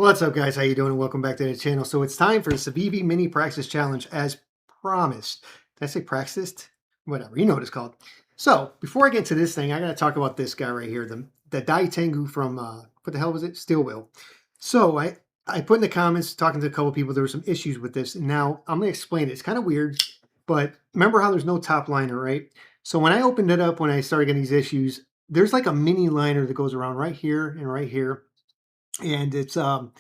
What's up, guys? How you doing? And welcome back to the channel. So it's time for the Civivi Mini Praxis Challenge as promised. Did I say practiced? Whatever, you know what it's called. So before I get into this thing, I got to talk about this guy right here, the Dai Tengu from, what the hell was it? Steel Wheel. So I put in the comments, talking to a couple people, there were some issues with this. And now I'm going to explain it. It's kind of weird, but remember how there's no top liner, right? So when I opened it up, when I started getting these issues, there's like a mini liner that goes around right here and right here. And it's on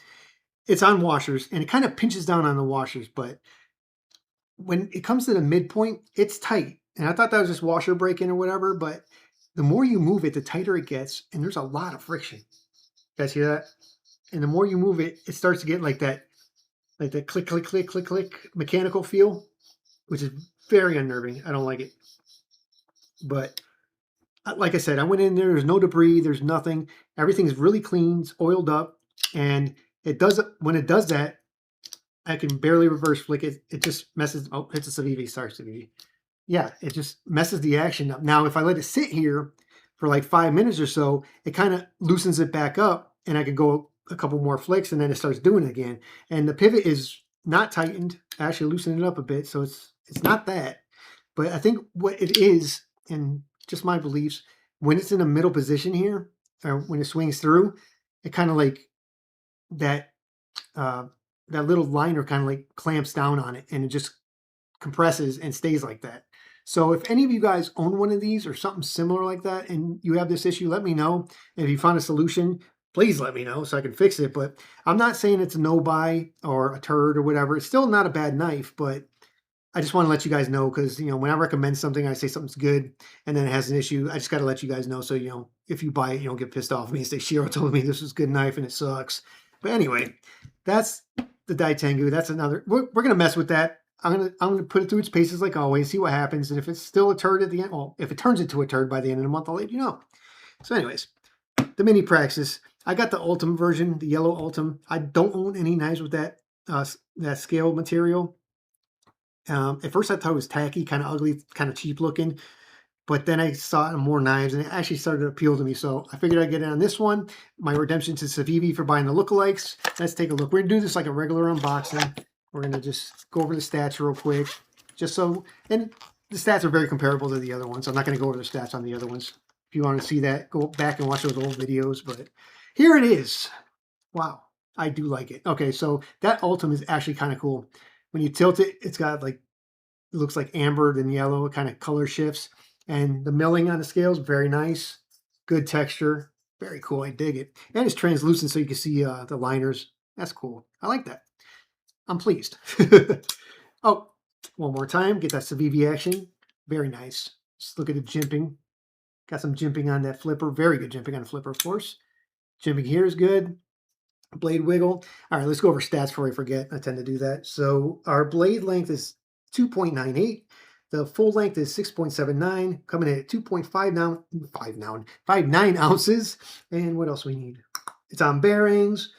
washers, and it kind of pinches down on the washers, but when it comes to the midpoint, it's tight. And I thought that was just washer breaking or whatever, but the more you move it, the tighter it gets, and there's a lot of friction. You guys hear that? And the more you move it, it starts to get like that click, click, click, click, click mechanical feel, which is very unnerving. I don't like it. But like I said, I went in there, there's no debris, there's nothing. Everything's really clean, it's oiled up, and it does, when it does that, I can barely reverse flick it. It just messes. Oh, it's a Civivi. Sorry, Civivi. Yeah, it just messes the action up. Now, if I let it sit here for like 5 minutes or so, it kind of loosens it back up, and I could go a couple more flicks, and then it starts doing it again. And the pivot is not tightened. I actually loosened it up a bit, so it's not that. But I think what it is, and just my beliefs, when it's in the middle position here, or when it swings through, it kind of like that. That little liner kind of like clamps down on it, and it just compresses and stays like that. So if any of you guys own one of these or something similar like that and you have this issue, let me know. And if you found a solution, please let me know so I can fix it. But I'm not saying it's a no buy or a turd or whatever. It's still not a bad knife, but I just want to let you guys know, because when I recommend something, I say something's good and then it has an issue. I just got to let you guys know, so if you buy it, you don't get pissed off at me and say Shiro told me this was a good knife and it sucks. But anyway, that's the Dai Tengu. That's another. We're gonna mess with that. I'm gonna put it through its paces like always, see what happens, and if it's still a turd at the end, well, if it turns into a turd by the end of the month, I'll let you know. So, anyways, the Mini Praxis. I got the Ultim version, the yellow Ultim. I don't own any knives with that scale material. At first, I thought it was tacky, kind of ugly, kind of cheap looking. But then I saw more knives, and it actually started to appeal to me. So I figured I'd get it on this one. My redemption to Civivi for buying the lookalikes. Let's take a look. We're going to do this like a regular unboxing. We're going to just go over the stats real quick. And the stats are very comparable to the other ones. I'm not going to go over the stats on the other ones. If you want to see that, go back and watch those old videos. But here it is. Wow, I do like it. Okay, so that Ultim is actually kind of cool. When you tilt it, it's got like, it looks like amber and yellow. It kind of color shifts. And the milling on the scales, very nice. Good texture. Very cool. I dig it. And it's translucent so you can see the liners. That's cool. I like that. I'm pleased. Oh, one more time. Get that Civivi action. Very nice. Just look at the jimping. Got some jimping on that flipper. Very good jimping on the flipper, of course. Jimping here is good. Blade wiggle. All right, let's go over stats before I forget. I tend to do that. So our blade length is 2.98. The full length is 6.79, coming in at 2.59 ounces. And what else we need? It's on bearings,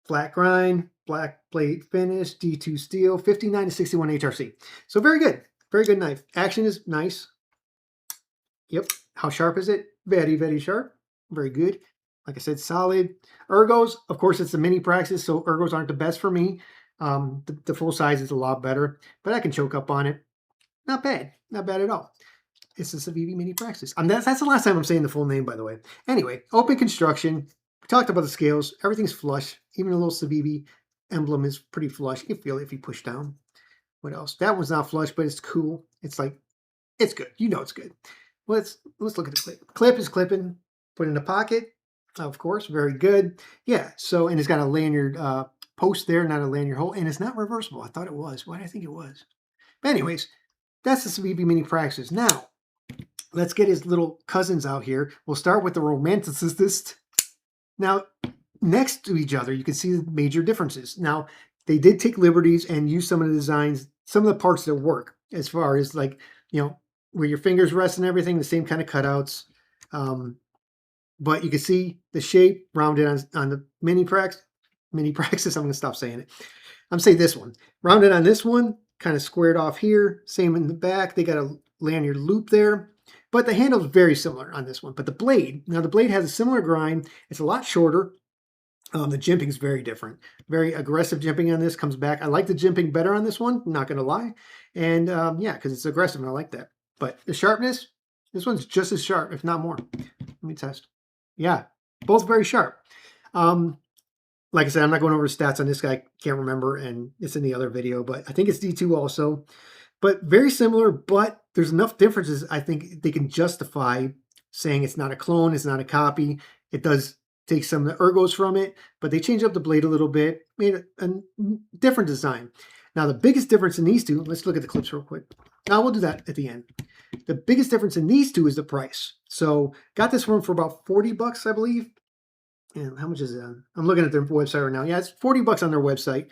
flat grind, black plate finish, D2 steel, 59 to 61 HRC. So very good. Very good knife. Action is nice. Yep. How sharp is it? Very, very sharp. Very good. Like I said, solid. Ergos, of course, it's a Mini Praxis, so ergos aren't the best for me. The full size is a lot better, but I can choke up on it. Not bad. Not bad at all. It's the Civivi Mini Praxis. That's the last time I'm saying the full name, by the way. Anyway, open construction. We talked about the scales. Everything's flush. Even the little Civivi emblem is pretty flush. You can feel it if you push down. What else? That one's not flush, but it's cool. It's like, it's good. You know it's good. Let's look at the clip. Clip is clipping. Put in the pocket. Of course, very good. Yeah, so, and it's got a lanyard post there, not a lanyard hole, and it's not reversible. I thought it was. Why did I think it was? But anyways, that's the Civivi Mini Praxis. Now, let's get his little cousins out here. We'll start with the romanticist. Now, next to each other, you can see the major differences. Now, they did take liberties and use some of the designs, some of the parts that work, as far as like, where your fingers rest and everything, the same kind of cutouts. But you can see the shape rounded on the Mini Praxis. I'm going to stop saying it. I'm saying this one. Rounded on this one, kind of squared off here. Same in the back. They got a lanyard loop there. But the handle is very similar on this one. But the blade, now the blade has a similar grind. It's a lot shorter. The jimping is very different. Very aggressive jimping on this comes back. I like the jimping better on this one, not going to lie. And yeah, because it's aggressive and I like that. But the sharpness, this one's just as sharp, if not more. Let me test. Yeah, both very sharp. Like I said, I'm not going over the stats on this guy. Can't remember, and it's in the other video, but I think it's D2 also. But very similar, but there's enough differences I think they can justify saying it's not a clone, it's not a copy. It does take some of the ergos from it, but they changed up the blade a little bit, made a different design. Now, the biggest difference in these two, let's look at the clips real quick. Now, we'll do that at the end. The biggest difference in these two is the price. So, got this one for about 40 bucks, I believe. And how much is it? I'm looking at their website right now. Yeah, it's 40 bucks on their website.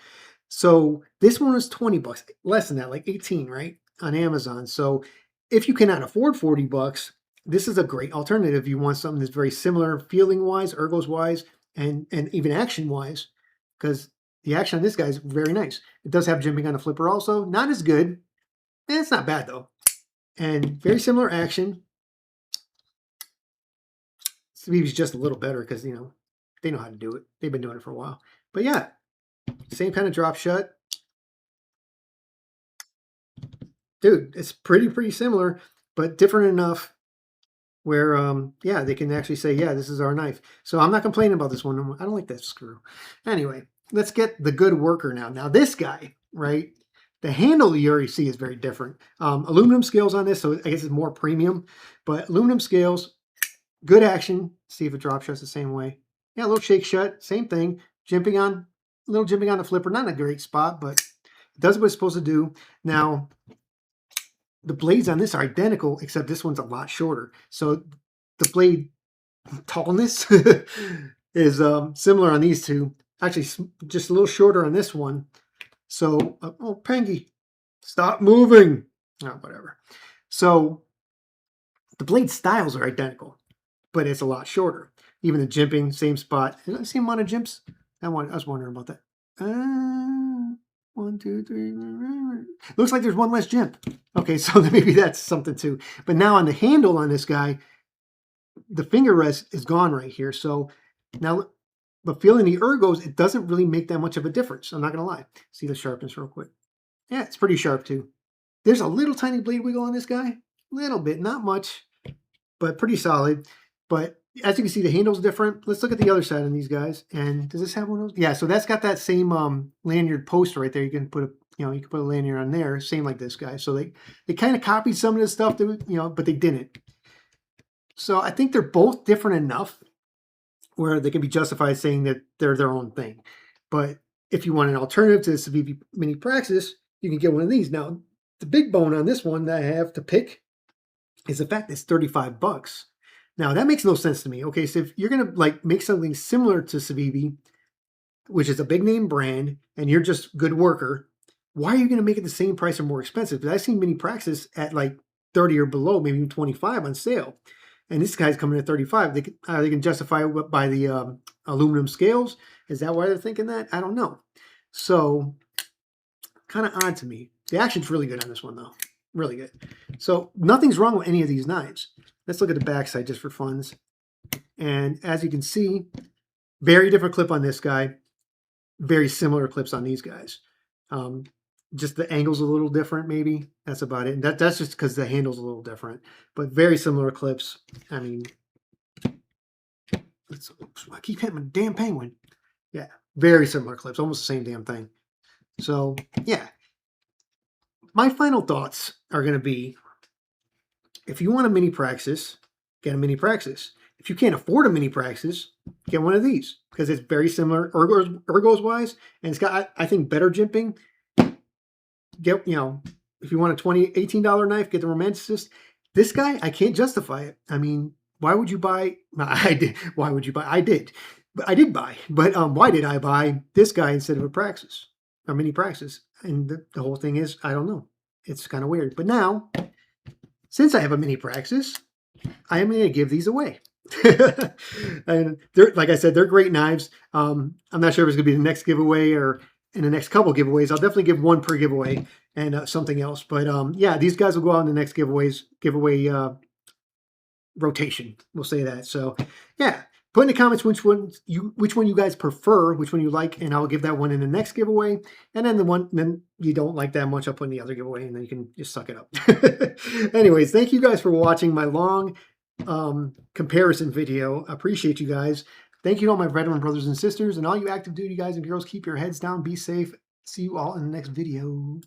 So this one was 20 bucks, less than that, like 18, right? On Amazon. So if you cannot afford 40 bucks, this is a great alternative. If you want something that's very similar feeling wise, ergos wise, and even action wise, because the action on this guy is very nice. It does have jimping on the flipper also. Not as good. It's not bad though. And very similar action. Civivi's just a little better because, you know, they know how to do it. They've been doing it for a while. But yeah, same kind of drop shut. Dude, it's pretty similar, but different enough where, yeah, they can actually say, yeah, this is our knife. So I'm not complaining about this one. I don't like that screw. Anyway, let's get the good worker now. Now this guy, right? The handle you already see is very different. Aluminum scales on this, so I guess it's more premium, but aluminum scales, good action. See if it drop shuts the same way. Yeah, a little shake shut, same thing. Jimping on, a little jimping on the flipper. Not in a great spot, but it does what it's supposed to do. Now, the blades on this are identical, except this one's a lot shorter. So the blade tallness is similar on these two. Actually, just a little shorter on this one. So, oh, Pengy, stop moving. Oh, whatever. So the blade styles are identical, but it's a lot shorter. Even the jimping, same spot. Is that the same amount of jimps? I was wondering about that. 1, 2, 3. Looks like there's one less jimp. Okay, so maybe that's something too. But now on the handle on this guy, the finger rest is gone right here. So now, but feeling the ergos, it doesn't really make that much of a difference. I'm not going to lie. See the sharpness real quick. Yeah, it's pretty sharp too. There's a little tiny blade wiggle on this guy. Little bit, not much, but pretty solid. But as you can see, the handle's different. Let's look at the other side on these guys. And does this have one of those? Yeah, so that's got that same lanyard poster right there. You can put a, you can put a lanyard on there, same like this guy. So they kind of copied some of this stuff, that, but they didn't. So I think they're both different enough where they can be justified saying that they're their own thing. But if you want an alternative to the Civivi Mini Praxis, you can get one of these. Now, the big bone on this one that I have to pick is the fact that it's 35 bucks. Now, that makes no sense to me. Okay, so if you're going to make something similar to Civivi, which is a big name brand, and you're just a good worker, why are you going to make it the same price or more expensive? Because I've seen Mini Praxis at like 30 or below, maybe even 25 on sale. And this guy's coming at 35. They can justify it by the aluminum scales. Is that why they're thinking that? I don't know. So, kind of odd to me. The action's really good on this one, though. Really good. So, nothing's wrong with any of these knives. Let's look at the backside just for funs. And as you can see, very different clip on this guy. Very similar clips on these guys. Just the angle's a little different, maybe. That's about it. And that's just because the handle's a little different. But very similar clips. I mean, I keep hitting my damn penguin. Yeah, very similar clips. Almost the same damn thing. So, yeah. My final thoughts are going to be, if you want a Mini Praxis, get a Mini Praxis. If you can't afford a Mini Praxis, get one of these because it's very similar ergos-wise, and it's got, I think, better jimping. Get, if you want a $18 knife, get the Romanticist. This guy, I can't justify it. I mean, why would you buy? I did. Why would you buy? I did. But I did buy. But why did I buy this guy instead of a Praxis, a Mini Praxis? And the whole thing is, I don't know. It's kind of weird. But now, since I have a Mini Praxis, I am going to give these away. And they're, like I said, they're great knives. I'm not sure if it's going to be the next giveaway or in the next couple giveaways. I'll definitely give one per giveaway and something else. But yeah, these guys will go out in the next giveaway rotation. We'll say that. So yeah. Put in the comments which one you guys prefer, which one you like, and I'll give that one in the next giveaway. And then the one then you don't like that much, I'll put in the other giveaway, and then you can just suck it up. Anyways, thank you guys for watching my long comparison video. I appreciate you guys. Thank you to all my veteran brothers and sisters, and all you active duty guys and girls. Keep your heads down. Be safe. See you all in the next video.